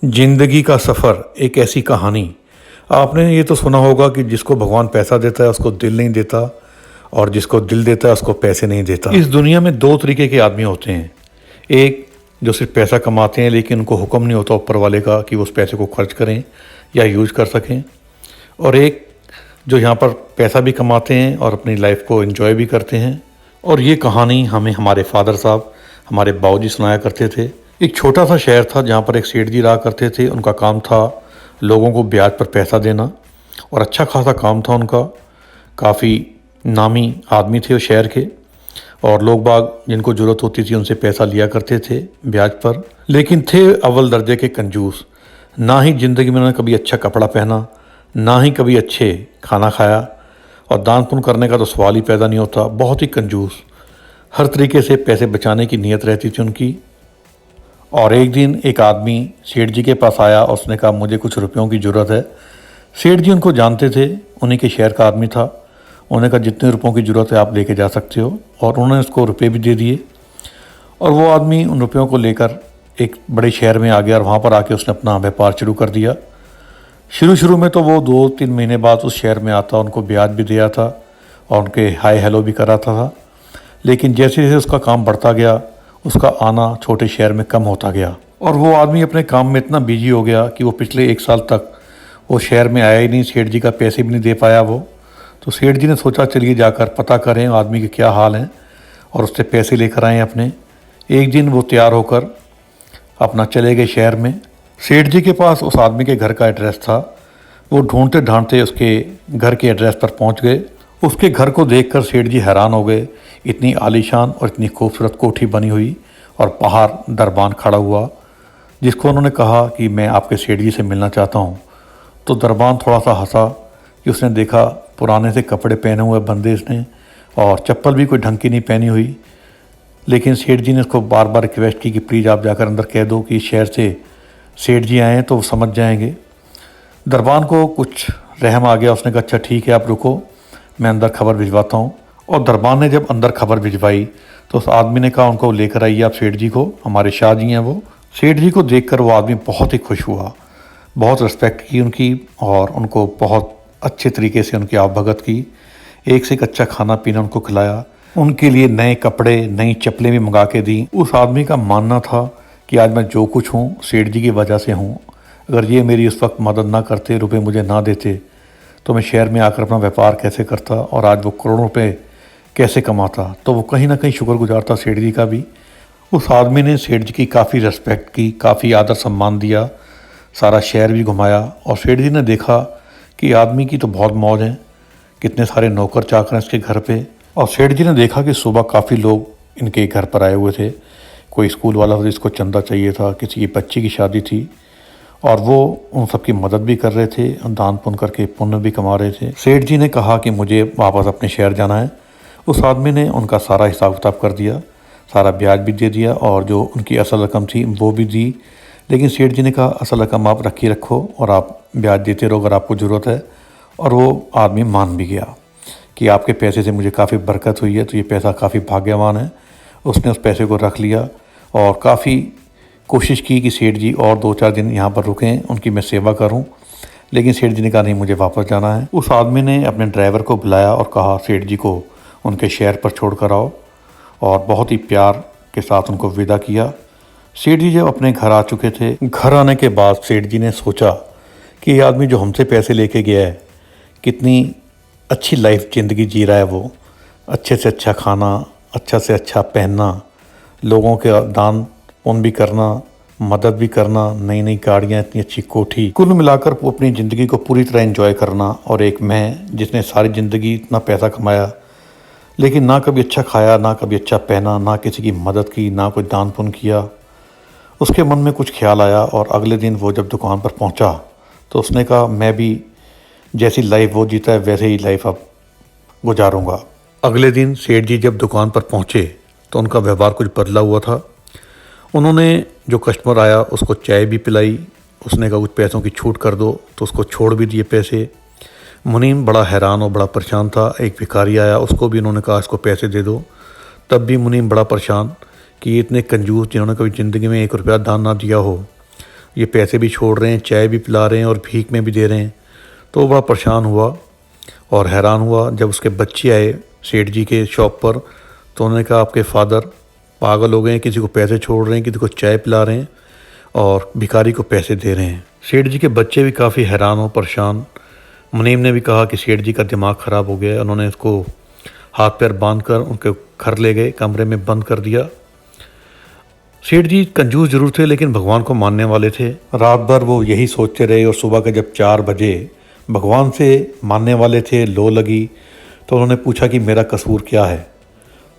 जिंदगी का सफ़र एक ऐसी कहानी। आपने ये तो सुना होगा कि जिसको भगवान पैसा देता है उसको दिल नहीं देता, और जिसको दिल देता है उसको पैसे नहीं देता। इस दुनिया में दो तरीके के आदमी होते हैं। एक जो सिर्फ पैसा कमाते हैं लेकिन उनको हुक्म नहीं होता ऊपर वाले का कि वो उस पैसे को खर्च करें या यूज कर सकें, और एक जो यहाँ पर पैसा भी कमाते हैं और अपनी लाइफ को एंजॉय भी करते हैं। और ये कहानी हमें हमारे फादर साहब, हमारे बाबूजी सुनाया करते थे। एक छोटा सा शहर था जहाँ पर एक सेठ जी रहा करते थे। उनका काम था लोगों को ब्याज पर पैसा देना, और अच्छा खासा काम था उनका। काफ़ी नामी आदमी थे उस शहर के, और लोग बाग जिनको ज़रूरत होती थी उनसे पैसा लिया करते थे ब्याज पर। लेकिन थे अव्वल दर्जे के कंजूस। ना ही ज़िंदगी में उन्होंने कभी अच्छा कपड़ा पहना, ना ही कभी अच्छे खाना खाया, और दान पुण्य करने का तो सवाल ही पैदा नहीं होता। बहुत ही कंजूस, हर तरीके से पैसे बचाने की नीयत रहती थी उनकी। और एक दिन एक आदमी सेठ जी के पास आया और उसने कहा मुझे कुछ रुपयों की ज़रूरत है। सेठ जी उनको जानते थे, उन्हीं के शहर का आदमी था। उन्होंने कहा जितने रुपयों की ज़रूरत है आप लेके जा सकते हो, और उन्होंने उसको रुपये भी दे दिए। और वो आदमी उन रुपयों को लेकर एक बड़े शहर में आ गया, और वहाँ पर आके उसने अपना व्यापार शुरू कर दिया। शुरू में तो वो 2-3 महीने बाद उस शहर में आता, उनको ब्याज भी दिया था और उनके हाय हेलो भी कराता था। लेकिन जैसे जैसे उसका काम बढ़ता गया, उसका आना छोटे शहर में कम होता गया, और वो आदमी अपने काम में इतना बिजी हो गया कि वो पिछले 1 साल तक वो शहर में आया ही नहीं। सेठ जी का पैसे भी नहीं दे पाया वो। तो सेठ जी ने सोचा चलिए जाकर पता करें आदमी के क्या हाल हैं, और उससे पैसे लेकर आए अपने। एक दिन वो तैयार होकर अपना चले गए शहर में। सेठ जी के पास उस आदमी के घर का एड्रेस था। वो ढूंढते ढांढते उसके घर के एड्रेस पर पहुंच गए। उसके घर को देखकर सेठ जी हैरान हो गए। इतनी आलीशान और इतनी खूबसूरत कोठी बनी हुई, और बाहर दरबान खड़ा हुआ, जिसको उन्होंने कहा कि मैं आपके सेठ जी से मिलना चाहता हूँ। तो दरबान थोड़ा सा हंसा कि उसने देखा पुराने से कपड़े पहने हुए बंदे इसने, और चप्पल भी कोई ढंग की नहीं पहनी हुई। लेकिन सेठ जी ने उसको बार बार रिक्वेस्ट की कि प्लीज़ आप जाकर अंदर कह दो कि शहर से सेठ जी आए हैं तो वो समझ जाएंगे। दरबान को कुछ रहम आ गया। उसने कहा अच्छा ठीक है आप रुको, मैं अंदर खबर भिजवाता हूँ। और दरबान ने जब अंदर खबर भिजवाई तो उस आदमी ने कहा उनको लेकर आइए आप सेठ जी को, हमारे शाह जी हैं वो। सेठ जी को देखकर वो आदमी बहुत ही खुश हुआ, बहुत रिस्पेक्ट की उनकी, और उनको बहुत अच्छे तरीके से उनकी आवभगत की। एक से एक अच्छा खाना पीना उनको खिलाया, उनके लिए नए कपड़े नई चप्पलें भी मंगा के दी। उस आदमी का मानना था कि आज मैं जो कुछ हूँ सेठ जी की वजह से हूँ। अगर ये मेरी उस वक्त मदद ना करते, रुपये मुझे ना देते, तो मैं शहर में आकर अपना व्यापार कैसे करता, और आज वो करोड़ों रुपये कैसे कमाता। तो वो कहीं ना कहीं शुक्रगुजार था सेठ जी का भी। उस आदमी ने सेठ जी की काफ़ी रिस्पेक्ट की, काफ़ी आदर सम्मान दिया, सारा शहर भी घुमाया। और सेठ जी ने देखा कि आदमी की तो बहुत मौज है, कितने सारे नौकर चाकर हैं इसके घर पे। और सेठ जी ने देखा कि सुबह काफ़ी लोग इनके घर पर आए हुए थे। कोई स्कूल वाला था जिसको चंदा चाहिए था, किसी की बच्ची की शादी थी, और वो उन सब की मदद भी कर रहे थे, दान पुण्य करके पुण्य भी कमा रहे थे। सेठ जी ने कहा कि मुझे वापस अपने शहर जाना है। उस आदमी ने उनका सारा हिसाब किताब कर दिया, सारा ब्याज भी दे दिया, और जो उनकी असल रकम थी वो भी दी। लेकिन सेठ जी ने कहा असल रकम आप रखी रखो और आप ब्याज देते रहो अगर आपको ज़रूरत है। और वो आदमी मान भी गया कि आपके पैसे से मुझे काफ़ी बरकत हुई है, तो ये पैसा काफ़ी भाग्यवान है। उसने उस पैसे को रख लिया, और काफ़ी कोशिश की कि सेठ जी और 2-4 दिन यहाँ पर रुकें, उनकी मैं सेवा करूँ। लेकिन सेठ जी ने कहा नहीं मुझे वापस जाना है। उस आदमी ने अपने ड्राइवर को बुलाया और कहा सेठ जी को उनके शहर पर छोड़ कर आओ, और बहुत ही प्यार के साथ उनको विदा किया। सेठ जी जब अपने घर आ चुके थे, घर आने के बाद सेठ जी ने सोचा कि ये आदमी जो हमसे पैसे लेके गया है, कितनी अच्छी लाइफ ज़िंदगी जी रहा है वो। अच्छे से अच्छा खाना, अच्छा से अच्छा पहनना, लोगों के दान पुण्य भी करना, मदद भी करना, नई नई गाड़ियाँ, इतनी अच्छी कोठी, कुल मिलाकर वो अपनी ज़िंदगी को पूरी तरह एंजॉय करना। और एक मैं जिसने सारी ज़िंदगी इतना पैसा कमाया लेकिन ना कभी अच्छा खाया, ना कभी अच्छा पहना, ना किसी की मदद की, ना कोई दान पुण्य किया। उसके मन में कुछ ख्याल आया, और अगले दिन वो जब दुकान पर पहुंचा तो उसने कहा मैं भी जैसी लाइफ वो जीता है वैसे ही लाइफ अब गुजारूंगा। अगले दिन सेठ जी जब दुकान पर पहुंचे तो उनका व्यवहार कुछ बदला हुआ था। उन्होंने जो कस्टमर आया उसको चाय भी पिलाई। उसने कहा कुछ पैसों की छूट कर दो, तो उसको छोड़ भी दिए पैसे। मुनीम बड़ा हैरान और बड़ा परेशान था। एक भिखारी आया, उसको भी उन्होंने कहा इसको पैसे दे दो। तब भी मुनीम बड़ा परेशान कि ये इतने कंजूस जिन्होंने कभी ज़िंदगी में 1 रुपया दान ना दिया हो, ये पैसे भी छोड़ रहे हैं, चाय भी पिला रहे हैं और भीख में भी दे रहे हैं। तो वो बड़ा परेशान हुआ और हैरान हुआ। जब उसके बच्चे आए सेठ जी के शॉप पर तो उन्होंने कहा आपके फादर पागल हो गए हैं, किसी को पैसे छोड़ रहे हैं, किसी को चाय पिला रहे हैं और भिखारी को पैसे दे रहे हैं। सेठ जी के बच्चे भी काफ़ी हैरान हो, परेशान। मुनीम ने भी कहा कि सेठ जी का दिमाग ख़राब हो गया है। उन्होंने उसको हाथ पैर बांध कर उनके घर ले गए, कमरे में बंद कर दिया। सेठ जी कंजूस जरूर थे लेकिन भगवान को मानने वाले थे। रात भर वो यही सोचते रहे और सुबह के जब 4 बजे भगवान से मानने वाले थे, लो लगी, तो उन्होंने पूछा कि मेरा कसूर क्या है।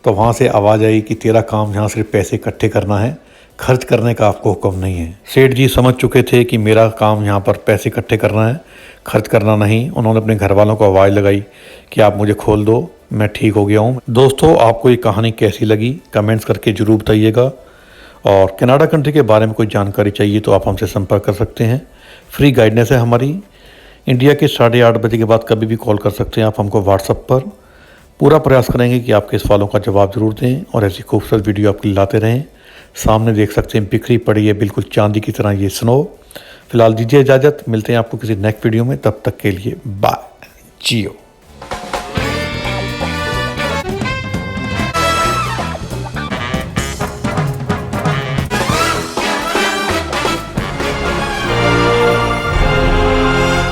तो वहाँ से आवाज़ आई कि तेरा काम यहाँ सिर्फ पैसे इकट्ठे करना है, खर्च करने का आपको हुक्म नहीं है। सेठ जी समझ चुके थे कि मेरा काम यहाँ पर पैसे इकट्ठे करना है, खर्च करना नहीं। उन्होंने अपने घर वालों को आवाज़ लगाई कि आप मुझे खोल दो, मैं ठीक हो गया हूँ। दोस्तों, आपको ये कहानी कैसी लगी कमेंट्स करके ज़रूर बताइएगा। और कनाडा कंट्री के बारे में कोई जानकारी चाहिए तो आप हमसे संपर्क कर सकते हैं। फ्री गाइडेंस है हमारी। इंडिया के 8:30 बजे के बाद कभी भी कॉल कर सकते हैं आप हमको व्हाट्सएप पर। पूरा प्रयास करेंगे कि आपके सवालों का जवाब ज़रूर दें और ऐसी खूबसूरत वीडियो आपके लिए लाते रहें। सामने देख सकते हैं बिखरी पड़ी है बिल्कुल चांदी की तरह ये स्नो। फिलहाल दीजिए इजाज़त, मिलते हैं आपको किसी नेक्स्ट वीडियो में। तब तक के लिए बाय, जियो।